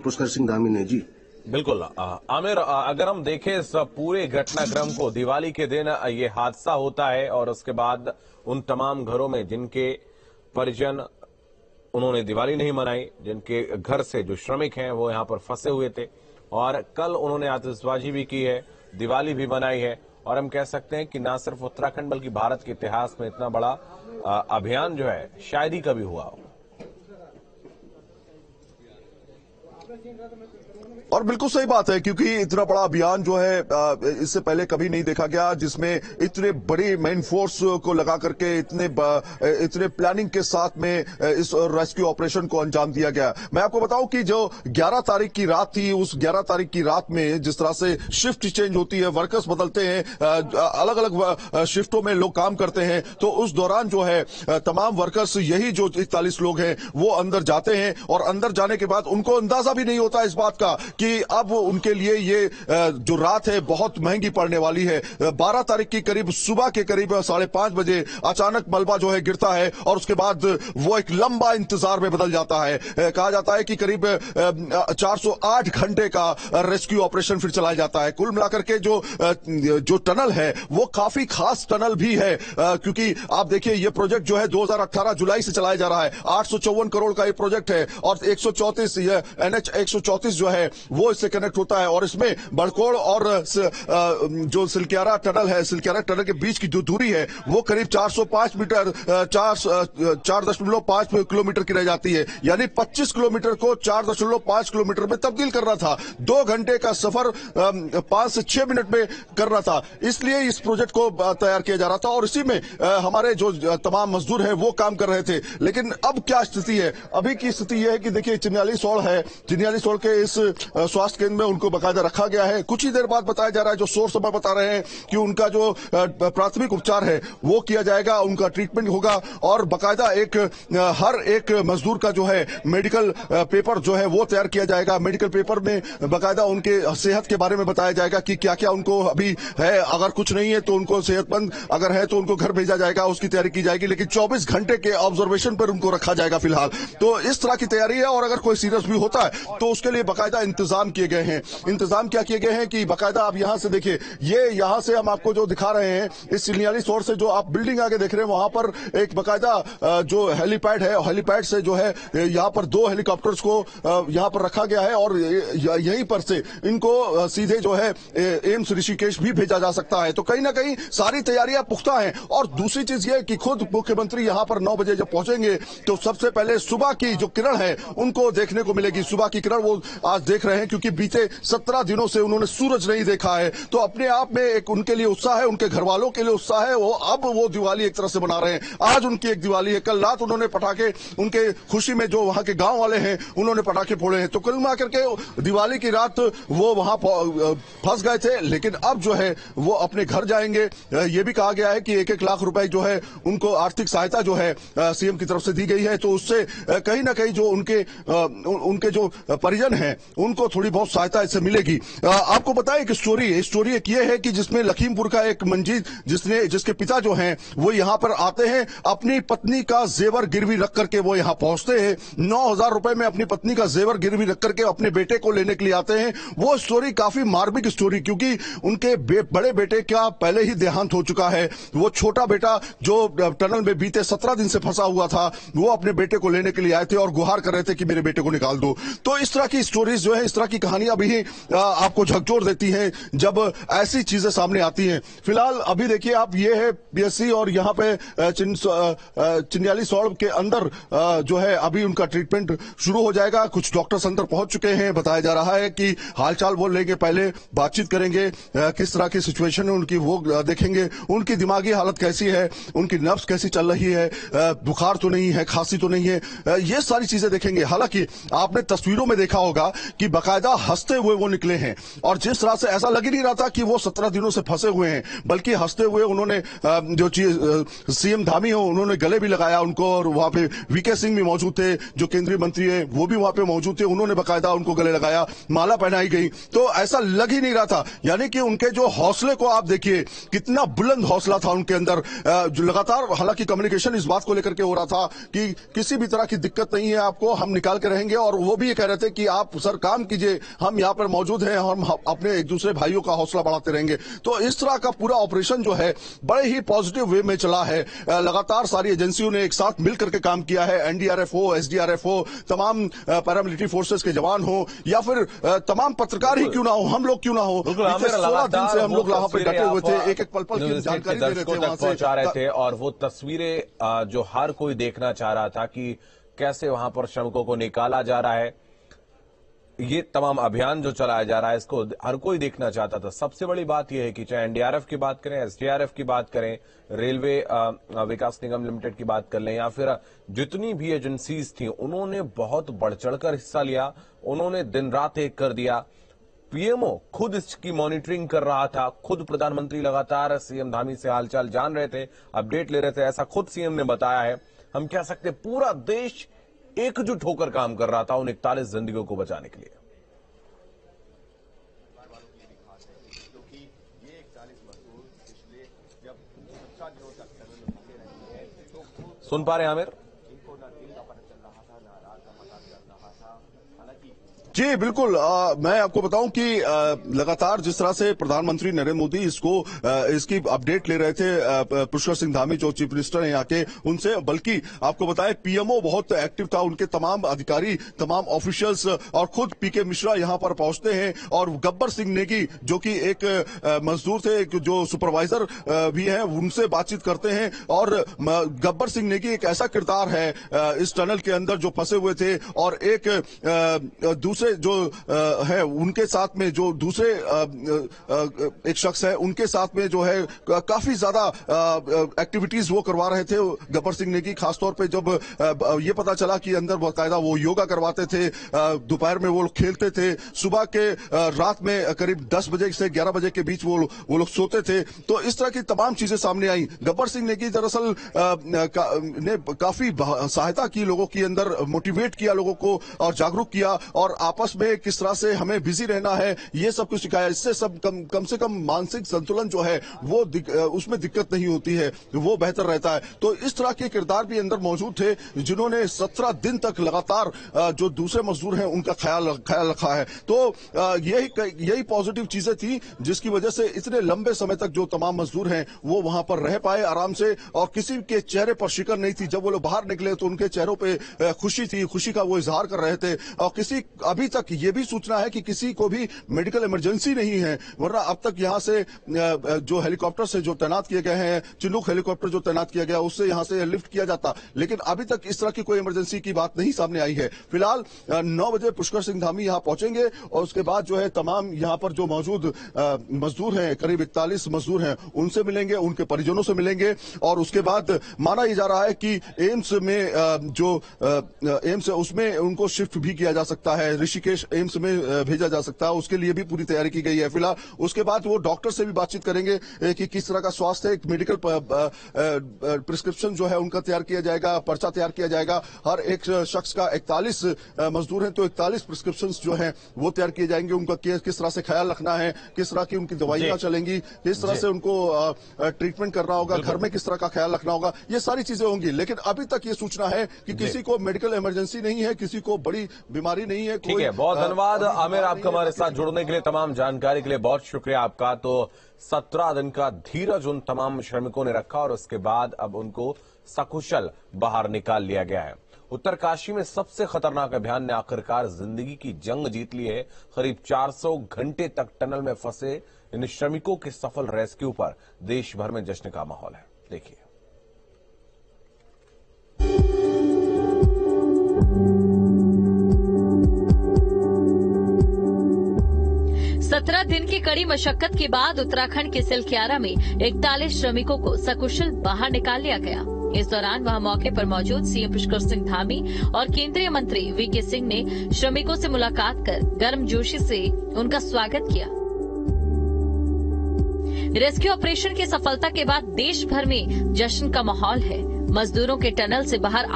पुष्कर सिंह धामी ने जी। बिल्कुल आमिर, अगर हम देखें इस पूरे घटनाक्रम को, दिवाली के दिन ये हादसा होता है और उसके बाद उन तमाम घरों में जिनके परिजन उन्होंने दिवाली नहीं मनाई, जिनके घर से जो श्रमिक हैं वो यहाँ पर फंसे हुए थे और कल उन्होंने आतिशबाजी भी की है, दिवाली भी मनाई है। और हम कह सकते हैं कि ना सिर्फ उत्तराखंड बल्कि भारत के इतिहास में इतना बड़ा अभियान जो है शायद ही कभी हुआ हो। और बिल्कुल सही बात है, क्योंकि इतना बड़ा अभियान जो है इससे पहले कभी नहीं देखा गया, जिसमें इतने बड़ी मेन फोर्स को लगा करके इतने प्लानिंग के साथ में इस रेस्क्यू ऑपरेशन को अंजाम दिया गया। मैं आपको बताऊं कि जो 11 तारीख की रात थी, उस 11 तारीख की रात में जिस तरह से शिफ्ट चेंज होती है, वर्कर्स बदलते हैं, अलग अलग शिफ्टों में लोग काम करते हैं, तो उस दौरान जो है तमाम वर्कर्स, यही जो 41 लोग हैं, वो अंदर जाते हैं और अंदर जाने के बाद उनको अंदाजा भी नहीं होता इस बात का कि अब उनके लिए ये जो रात है बहुत महंगी पड़ने वाली है। 12 तारीख की करीब सुबह के करीब 5:30 बजे अचानक मलबा जो है गिरता है और उसके बाद वो एक लंबा इंतजार में बदल जाता है। कहा जाता है कि करीब 408 घंटे का रेस्क्यू ऑपरेशन फिर चलाया जाता है। कुल मिलाकर के जो टनल है वो काफी खास टनल भी है, क्योंकि आप देखिए ये प्रोजेक्ट जो है 2018 जुलाई से चलाया जा रहा है। 854 करोड़ का ये प्रोजेक्ट है और 134 NH 134 जो है वो इससे कनेक्ट होता है और इसमें बड़कोड़ और जो सिलक्यारा टनल है, सिलक्यारा टनल के बीच की जो दूरी है वो करीब 405 मीटर 4.5 किलोमीटर की रह जाती है। यानी 25 किलोमीटर को 4.5 किलोमीटर में तब्दील करना था। 2 घंटे का सफर 5 से 6 मिनट में करना था, इसलिए इस प्रोजेक्ट को तैयार किया जा रहा था और इसी में हमारे जो तमाम मजदूर है वो काम कर रहे थे। लेकिन अब क्या स्थिति है? अभी की स्थिति यह है कि देखिए चिन्याली सौड़ है, चिन्याली सौड़ के इस स्वास्थ्य केंद्र में उनको बाकायदा रखा गया है। कुछ ही देर बाद बताया जा रहा है, जो सोर्स हमें बता रहे हैं कि उनका जो प्राथमिक उपचार है वो किया जाएगा, उनका ट्रीटमेंट होगा और बाकायदा हर एक मजदूर का जो है मेडिकल पेपर जो है वो तैयार किया जाएगा। मेडिकल पेपर में बाकायदा उनके सेहत के बारे में बताया जाएगा कि क्या क्या उनको अभी है, अगर कुछ नहीं है तो उनको सेहतमंद, अगर है तो उनको घर भेजा जाएगा, उसकी तैयारी की जाएगी। लेकिन 24 घंटे के ऑब्जर्वेशन पर उनको रखा जाएगा फिलहाल। तो इस तरह की तैयारी है और अगर कोई सीरियस भी होता है तो उसके लिए बाकायदा इंतजाम किए गए हैं। इंतजाम क्या किए गए हैं कि बाकायदा आप यहां से देखिए, ये यहां से हम आपको जो दिखा रहे हैं इस चिन्याली सौड़ से जो आप बिल्डिंग आगे देख रहे हैं वहां पर एक बाकायदा जो हेलीपैड है, हेलीपैड से जो है यहां पर 2 हेलीकॉप्टर्स को यहां पर रखा गया है और यहीं पर से इनको सीधे जो है एम्स ऋषिकेश भी भेजा जा सकता है। तो कहीं ना कहीं सारी तैयारियां पुख्ता हैं। और दूसरी चीज ये कि खुद मुख्यमंत्री यहां पर 9 बजे जब पहुंचेंगे तो सबसे पहले सुबह की जो किरण है उनको देखने को मिलेगी। सुबह की किरण वो आज देख रहे हैं, क्योंकि बीते 17 दिनों से उन्होंने सूरज नहीं देखा है। तो अपने आप में एक उनके लिए उत्साह है, उनके घर वालों के लिए उत्साह है। अब वो दिवाली एक तरह से मना रहे हैं। आज उनकी एक दिवाली है। कल रात उन्होंने पटाखे, उनके खुशी में जो वहां के गांव वाले हैं उन्होंने पटाखे फोड़े हैं। तो कुल मिलाकर के दिवाली की रात वो वहां फंस गए थे, लेकिन अब जो है वो अपने घर जाएंगे। ये भी कहा गया है कि 1-1 लाख रुपए जो है उनको आर्थिक सहायता जो है सीएम की तरफ से दी गई है। तो उससे कहीं ना कहीं जो उनके जो परिजन हैं उनको थोड़ी बहुत सहायता इससे मिलेगी। आपको बताएं कि स्टोरी एक ये है कि जिसमें लखीमपुर का एक मंजीत जिसके पिता जो हैं वो यहां पर आते हैं, अपनी पत्नी का जेवर गिरवी रख करके वो यहां पहुंचते हैं। 9,000 रुपए में अपनी पत्नी का जेवर गिरवी रख करके अपने बेटे को लेने के लिए आते हैं। वो स्टोरी काफी मार्मिक स्टोरी, क्योंकि उनके बड़े बेटे का पहले ही देहांत हो चुका है। वो छोटा बेटा जो टनल में बीते 17 दिन से फंसा हुआ था वो अपने बेटे को लेने के लिए आए थे और गुहार कर रहे थे कि मेरे बेटे को निकाल दो। तो इस तरह की स्टोरीज जो है, इस तरह की कहानियां भी आपको झकझोर देती हैं जब ऐसी चीजें सामने आती हैं। फिलहाल अभी देखिए आप, ये है PSC और यहाँ पे चिन्याली सौड़ के अंदर जो है अभी उनका ट्रीटमेंट शुरू हो जाएगा। कुछ डॉक्टर्स अंदर पहुंच चुके हैं। बताया जा रहा है कि हालचाल वो लेंगे, पहले बातचीत करेंगे, किस तरह की सिचुएशन है उनकी वो देखेंगे, उनकी दिमागी हालत कैसी है, उनकी नब्ज कैसी चल रही है, बुखार तो नहीं है, खांसी तो नहीं है, ये सारी चीजें देखेंगे। हालांकि आपने तस्वीरों में देखा होगा कि बाकायदा हंसते हुए वो निकले हैं और जिस तरह से ऐसा लग ही नहीं रहा था कि वो 17 दिनों से फंसे हुए हैं, बल्कि हंसते हुए उन्होंने जो सीएम धामी हो उन्होंने गले भी लगाया उनको। और वहां पे VK सिंह भी मौजूद थे, जो केंद्रीय मंत्री है वो भी वहां पे मौजूद थे, उन्होंने बाकायदा उनको गले लगाया, माला पहनाई गई। तो ऐसा लग ही नहीं रहा था, यानी कि उनके जो हौसले को आप देखिए, कितना बुलंद हौसला था उनके अंदर। जो लगातार हालांकि कम्युनिकेशन इस बात को लेकर के हो रहा था कि किसी भी तरह की दिक्कत नहीं है आपको, हम निकाल के रहेंगे। और वो भी ये कह रहे रहे थे कि आप सर काम कीजिए, हम यहाँ पर मौजूद हैं, हम अपने एक दूसरे भाइयों का हौसला बढ़ाते रहेंगे। तो इस तरह का पूरा ऑपरेशन जो है बड़े ही पॉजिटिव वे में चला है। लगातार सारी एजेंसियों ने एक साथ मिलकर के काम किया है। एनडीआरएफ हो, एसडीआरएफ हो, तमाम पैरामिलिट्री फोर्सेस के जवान हो, या फिर तमाम पत्रकार ही क्यों ना हो, हम लोग क्यों ना हो, 16 दिन से हम लोग वहां पर डटे हुए थे, एक एक पल पल की जानकारी दे रहे थे, वहां से पहुंचा रहे थे। और वो तस्वीरें जो हर कोई देखना चाह रहा था कि कैसे वहां पर श्रमिकों को निकाला जा रहा है, ये तमाम अभियान जो चलाया जा रहा है, इसको हर कोई देखना चाहता था। सबसे बड़ी बात यह है कि चाहे एनडीआरएफ की बात करें, एसडीआरएफ की बात करें, रेलवे विकास निगम लिमिटेड की बात कर लें, या फिर जितनी भी एजेंसीज थी, उन्होंने बहुत बढ़ चढ़कर हिस्सा लिया। उन्होंने दिन रात एक कर दिया। पीएमओ खुद इसकी मॉनिटरिंग कर रहा था। खुद प्रधानमंत्री लगातार सीएम धामी से हालचाल जान रहे थे, अपडेट ले रहे थे, ऐसा खुद सीएम ने बताया है। हम कह सकते पूरा देश एकजुट होकर काम कर रहा था उन 41 जिंदगियों को बचाने के लिए। सुन पा रहे हैं आमिर? जी बिल्कुल। मैं आपको बताऊं कि लगातार जिस तरह से प्रधानमंत्री नरेंद्र मोदी इसकी अपडेट ले रहे थे पुष्कर सिंह धामी जो चीफ मिनिस्टर हैं यहाँ के, उनसे, बल्कि आपको बताएं पीएमओ बहुत एक्टिव था, उनके तमाम अधिकारी, तमाम ऑफिशियल्स और खुद पीके मिश्रा यहाँ पर पहुंचते हैं। और गब्बर सिंह नेगी जो कि एक मजदूर थे, जो सुपरवाइजर भी हैं, उनसे बातचीत करते हैं। और गब्बर सिंह नेगी एक ऐसा किरदार है इस टनल के अंदर जो फंसे हुए थे, और एक दूसरे जो है उनके साथ में जो दूसरे एक शख्स है, उनके साथ में जो है काफी ज्यादा एक्टिविटीज वो करवा रहे थे गब्बर सिंह नेगी। खासतौर पे जब ये पता चला कि अंदर बाकायदा वो योगा करवाते थे, दोपहर में वो लोग खेलते थे, सुबह के रात में करीब 10 बजे से 11 बजे के बीच वो लोग सोते थे। तो इस तरह की तमाम चीजें सामने आई। गब्बर सिंह नेगी दरअसल ने काफी सहायता की, लोगों के अंदर मोटिवेट किया लोगों को और जागरूक किया, और आपस में किस तरह से हमें बिजी रहना है ये सब कुछ सिखाया। इससे सब कम से कम मानसिक संतुलन जो है वो उसमें दिक्कत नहीं होती है, वो बेहतर रहता है। तो इस तरह के किरदार भी अंदर मौजूद थे जिन्होंने 17 दिन तक लगातार जो दूसरे मजदूर हैं उनका ख्याल रखा है। तो यही पॉजिटिव चीजें थी जिसकी वजह से इतने लंबे समय तक जो तमाम मजदूर हैं वो वहां पर रह पाए आराम से, और किसी के चेहरे पर शिकन नहीं थी। जब वो लोग बाहर निकले तो उनके चेहरों पे खुशी थी, खुशी का वो इजहार कर रहे थे। और अभी तक ये भी सूचना है कि किसी को भी मेडिकल इमरजेंसी नहीं है, वरना अब तक यहां से जो हेलीकॉप्टर से जो तैनात किए गए हैं, चिनूक हेलीकॉप्टर जो तैनात किया गया, उससे यहां से लिफ्ट किया जाता, लेकिन अभी तक इस तरह की कोई इमरजेंसी की बात नहीं सामने आई है। फिलहाल 9 बजे पुष्कर सिंह धामी यहां पहुंचेंगे, और उसके बाद जो है तमाम यहां पर जो मौजूद मजदूर हैं, करीब 41 मजदूर हैं, उनसे मिलेंगे, उनके परिजनों से मिलेंगे। और उसके बाद माना यह जा रहा है कि एम्स में जो एम्स है उसमें उनको शिफ्ट भी किया जा सकता है, ऋषिकेश एम्स में भेजा जा सकता है, उसके लिए भी पूरी तैयारी की गई है। फिलहाल उसके बाद वो डॉक्टर से भी बातचीत करेंगे कि किस तरह का स्वास्थ्य है। एक मेडिकल प्रिस्क्रिप्शन जो है उनका तैयार किया जाएगा, पर्चा तैयार किया जाएगा। हर एक शख्स का 41 मजदूर हैं तो 41 प्रिस्क्रिप्शन जो है वो तैयार किए जाएंगे। उनका किस तरह से ख्याल रखना है, किस तरह की उनकी दवाइयां चलेंगी, किस तरह से उनको ट्रीटमेंट करना होगा, घर में किस तरह का ख्याल रखना होगा, ये सारी चीजें होंगी। लेकिन अभी तक ये सूचना है कि किसी को मेडिकल इमरजेंसी नहीं है, किसी को बड़ी बीमारी नहीं है। ठीक है, बहुत धन्यवाद आमिर, आपका हमारे साथ जुड़ने के लिए, तमाम जानकारी के लिए बहुत शुक्रिया आपका। तो 17 दिन का धीरज उन तमाम श्रमिकों ने रखा और उसके बाद अब उनको सकुशल बाहर निकाल लिया गया है। उत्तरकाशी में सबसे खतरनाक अभियान ने आखिरकार जिंदगी की जंग जीत ली है। करीब 400 घंटे तक टनल में फंसे इन श्रमिकों के सफल रेस्क्यू पर देश भर में जश्न का माहौल है। देखिए। 17 दिन की कड़ी मशक्कत के बाद उत्तराखंड के सिलक्यारा में 41 श्रमिकों को सकुशल बाहर निकाल लिया गया। इस दौरान वहां मौके पर मौजूद सीएम पुष्कर सिंह धामी और केंद्रीय मंत्री वीके सिंह ने श्रमिकों से मुलाकात कर गर्मजोशी से उनका स्वागत किया। रेस्क्यू ऑपरेशन की सफलता के बाद देश भर में जश्न का माहौल है। मजदूरों के टनल से बाहर